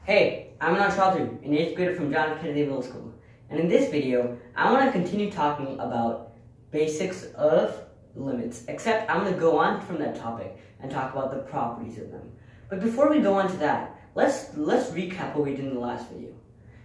Hey, I'm Anant, an 8th grader from John F. Kennedy Middle School, and in this video, I want to continue talking about basics of limits, except I'm going to go on from that topic and talk about the properties of them. But before we go on to that, let's recap what we did in the last video.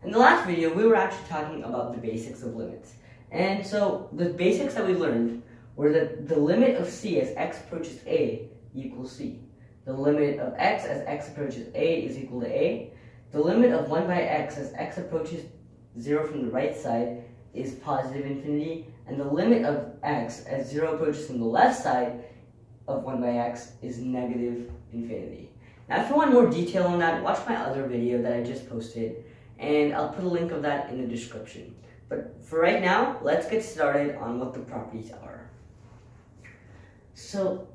In the last video, we were actually talking about the basics of limits. And so the basics that we learned were that the limit of c as x approaches a equals c. The limit of x as x approaches a is equal to a. The limit of 1 by x as x approaches 0 from the right side is positive infinity, and the limit of x as 0 approaches from the left side of 1 by x is negative infinity. Now if you want more detail on that, watch my other video that I just posted, and I'll put a link of that in the description. But for right now, let's get started on what the properties are. So,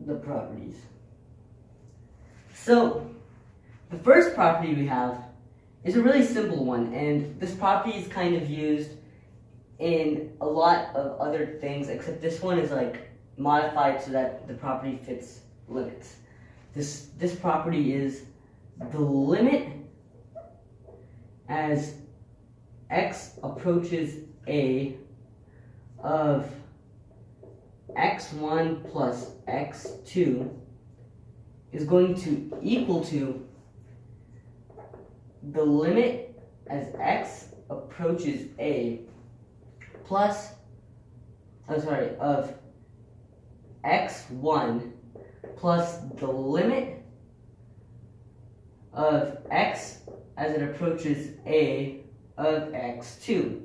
the properties. So, the first property we have is a really simple one, and this property is kind of used in a lot of other things, except this one is like modified so that the property fits limits. This property is the limit as x approaches a of x1 plus x2 is going to equal to the limit as x approaches a plus, of x1 plus the limit of x as it approaches a of x2.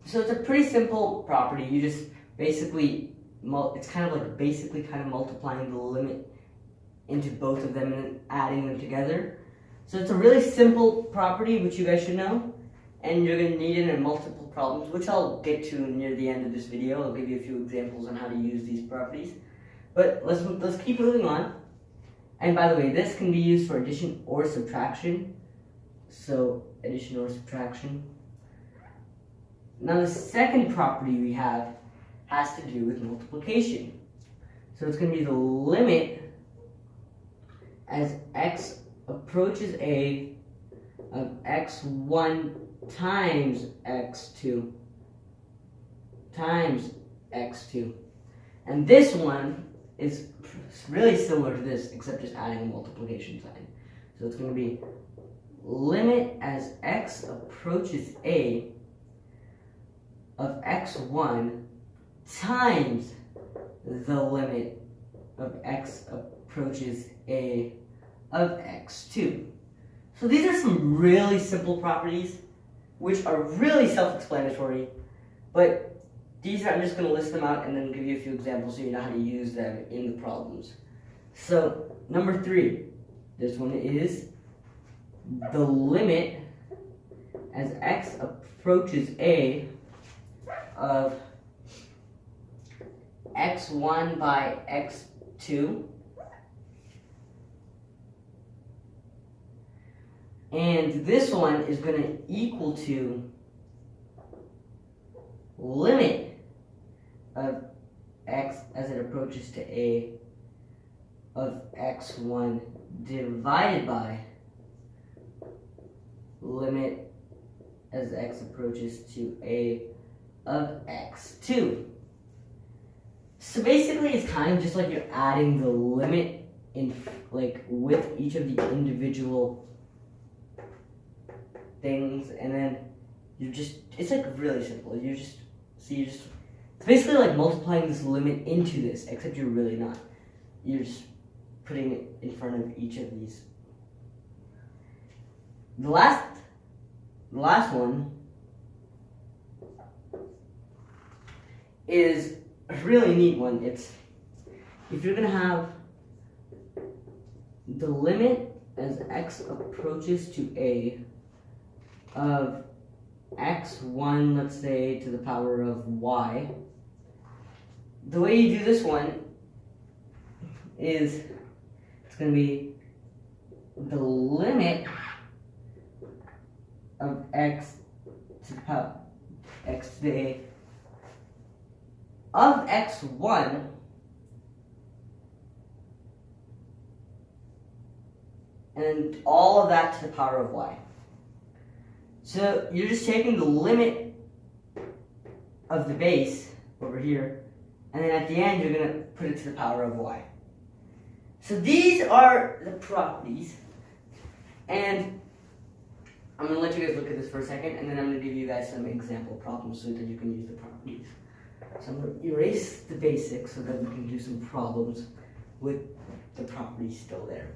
So it's a pretty simple property. You just basically, it's kind of like basically kind of multiplying the limit into both of them and then adding them together. So it's a really simple property which you guys should know, and you're going to need it in multiple problems, which I'll get to near the end of this video. I'll give you a few examples on how to use these properties. But let's keep moving on. And by the way, this can be used for addition or subtraction. So addition or subtraction. Now the second property we have has to do with multiplication. So it's going to be the limit as x approaches a of x1 times x2 times x2. And this one is really similar to this, except just adding a multiplication sign. So it's going to be limit as x approaches a of x1 times the limit of x approaches a of x2. So these are some really simple properties which are really self-explanatory, but I'm just going to list them out and then give you a few examples so you know how to use them in the problems. So, number 3, this one is the limit as x approaches a of x1 by x2 and this one is going to equal to limit of x as it approaches to a of x1 divided by limit as x approaches to a of x2. So basically it's kind of just like you're adding the limit in like with each of the individual things, and then it's like really simple. It's basically like multiplying this limit into this, except you're really not. You're just putting it in front of each of these. The last one is a really neat one. It's if you're going to have the limit as x approaches to a of x1, let's say, to the power of y. The way you do this one is it's going to be the limit of x to the power x to the a of x1 and all of that to the power of y. So you're just taking the limit of the base over here, and then at the end you're going to put it to the power of y. So these are the properties, and I'm going to let you guys look at this for a second, and then I'm going to give you guys some example problems so that you can use the properties. So I'm going to erase the basics so that we can do some problems with the properties still there.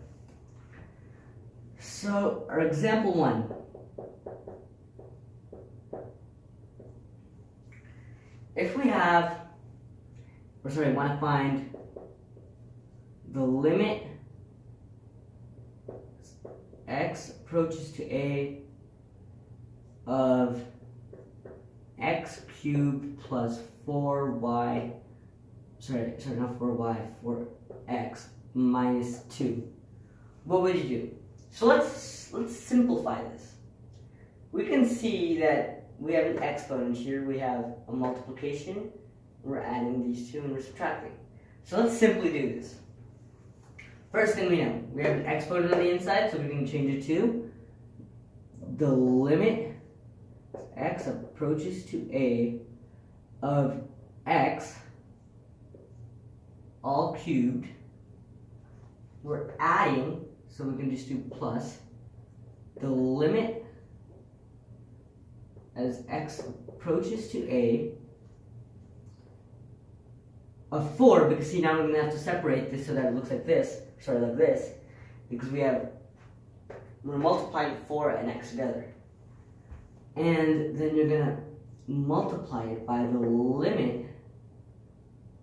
So our example 1. If we have, want to find the limit x approaches to a of x cubed plus 4y, not 4y, 4x minus 2. What would you do? So let's simplify this. We can see that we have an exponent here, we have a multiplication, we're adding these two and we're subtracting. So let's simply do this. First thing we know, we have an exponent on the inside, so we can change it to the limit x approaches to a of x all cubed. We're adding, so we can just do plus the limit as x approaches to a of 4, because see, now we're going to have to separate this so that it looks like this, like this, because we're multiplying 4 and x together. And then you're going to multiply it by the limit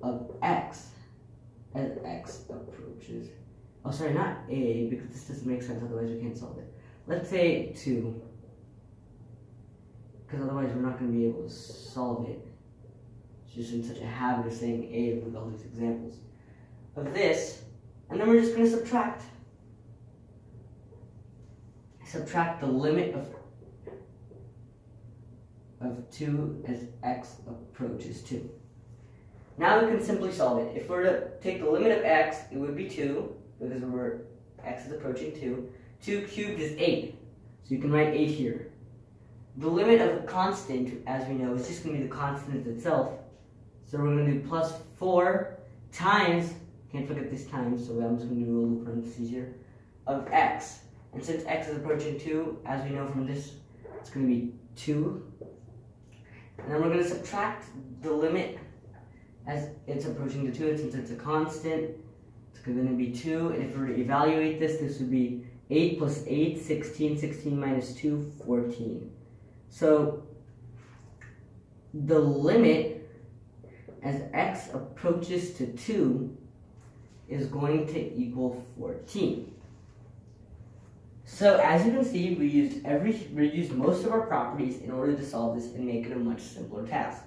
of x as x approaches. Oh, sorry, not a, because this doesn't make sense, otherwise we can't solve it. Let's say 2. Because otherwise we're not going to be able to solve it. It's just in such a habit of saying a with all these examples of this, and then we're just going to subtract the limit of 2 as x approaches 2. Now we can simply solve it. If we're to take the limit of x, it would be 2, because x is approaching 2. 2 cubed is 8, so you can write 8 here. The limit of a constant, as we know, is just going to be the constant itself. So we're going to do plus 4 times, can't forget this times, so I'm just going to do a little parentheses here, of x. And since x is approaching 2, as we know from this, it's going to be 2. And then we're going to subtract the limit as it's approaching the 2, and since it's a constant, it's going to be 2. And if we were to evaluate this, this would be 8 plus 8, 16, 16 minus 2, 14. So the limit as x approaches to 2 is going to equal 14. So as you can see, we used most of our properties in order to solve this and make it a much simpler task.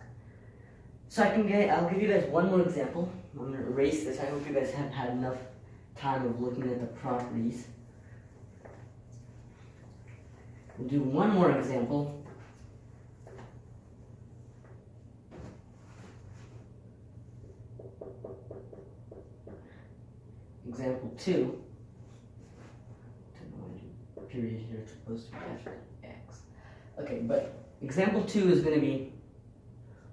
So I'll give you guys one more example. I'm going to erase this. I hope you guys have had enough time of looking at the properties. We'll do one more example. Example 2. Period here, it's supposed to be after x. Okay, but example 2 is going to be,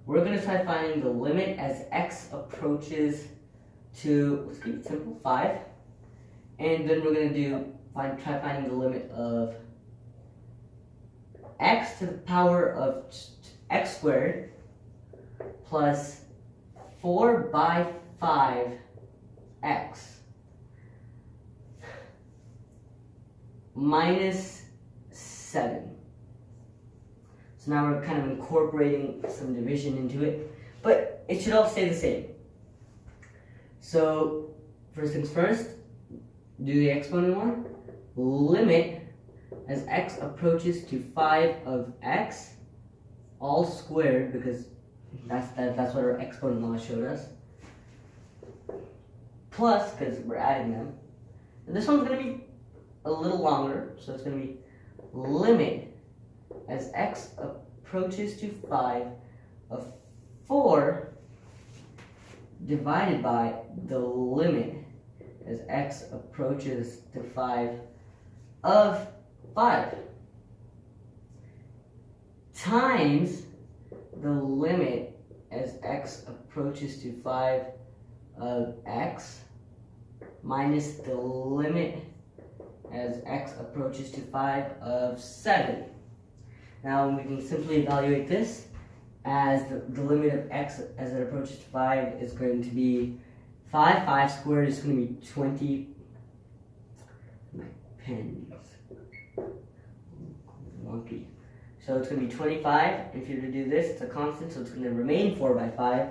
we're going to try finding the limit as x approaches to, let's keep it simple, 5. And then we're going to try finding the limit of x to the power of x squared plus 4 by 5x minus 7. So now we're kind of incorporating some division into it, but it should all stay the same. So first things first, do the exponent one. Limit as x approaches to 5 of x, all squared, because that's what our exponent law showed us, plus, because we're adding them. And this one's going to be a little longer, so it's going to be limit as x approaches to 5 of 4 divided by the limit as x approaches to 5 of 5 times the limit as x approaches to 5 of x minus the limit as x approaches to 5 of 7. Now we can simply evaluate this as the limit of x as it approaches to 5 is going to be 5. 5 squared is going to be 20. My pen is wonky. So it's going to be 25. If you were to do this, it's a constant, so it's going to remain 4 by 5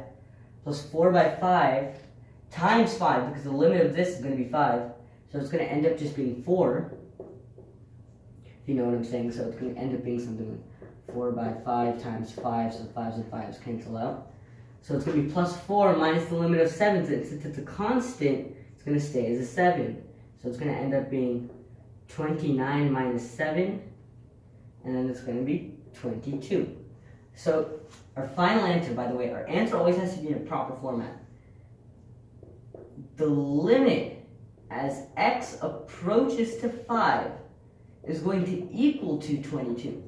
plus 4 by 5 times 5, because the limit of this is going to be 5. So it's going to end up just being 4, if you know what I'm saying. So it's going to end up being something like 4 by 5 times 5, so 5s and 5s cancel out. So it's going to be plus 4 minus the limit of 7. Since it's a constant, it's going to stay as a 7. So it's going to end up being 29 minus 7, and then it's going to be 22. So our final answer, by the way, our answer always has to be in a proper format. The limit as x approaches to 5 is going to equal to 22.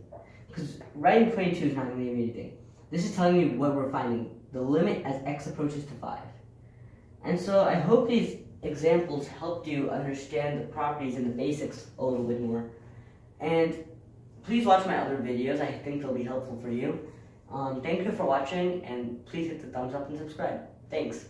Because writing 22 is not going to give me anything. This is telling me what we're finding. The limit as x approaches to 5. And so I hope these examples helped you understand the properties and the basics a little bit more. And please watch my other videos. I think they'll be helpful for you. Thank you for watching, and please hit the thumbs up and subscribe. Thanks.